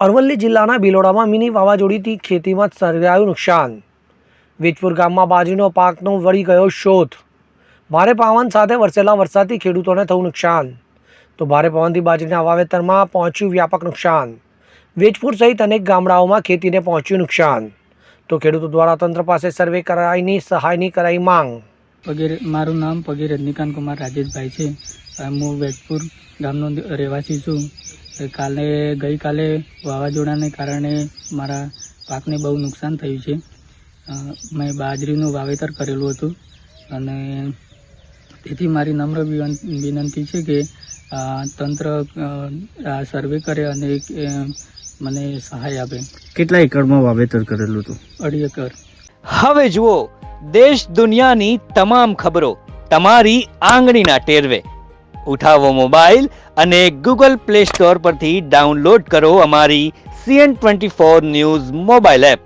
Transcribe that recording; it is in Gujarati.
અરવલ્લી જિલ્લાના ભિલોડામાં મિની વાવાઝોડીથી ખેતીમાં સર્જાયું નુકસાન। વીજપુર ગામમાં બાજરીનો પાકનો વળી ગયો શોધ। ભારે પવન સાથે વરસેલા વરસાદથી ખેડૂતોને થયું નુકસાન। તો ભારે પવનથી બાજરીના વાવેતરમાં પહોંચ્યું વ્યાપક નુકસાન। વીજપુર સહિત અનેક ગામડાઓમાં ખેતીને પહોંચ્યું નુકસાન। તો ખેડૂતો દ્વારા તંત્ર પાસે સર્વે કરાઈને સહાયની કરાઈ માંગ। વગેરે મારું નામ પગી રજનીકાંત કુમાર રાજેશભાઈ છે। હું વેજપુર ગામનો રહેવાસી છું। ગઈકાલે વાવાઝોડાને કારણે મારા પાકને બહુ નુકસાન થયું છે। મેં બાજરીનું વાવેતર કરેલું હતું અને તેથી મારી નમ્ર વિનંતી છે કે તંત્ર સર્વે કરે અને મને સહાય આપે। કેટલા એકડમાં વાવેતર કરેલું હતું? 2.5 એકર। હવે જુઓ દેશ દુનિયાની તમામ ખબરો તમારી આંગળીના ટેરવે। ઉઠાવો મોબાઈલ અને ગૂગલ પ્લે સ્ટોર પરથી ડાઉનલોડ કરો અમારી CN24 ન્યૂઝ મોબાઈલ એપ।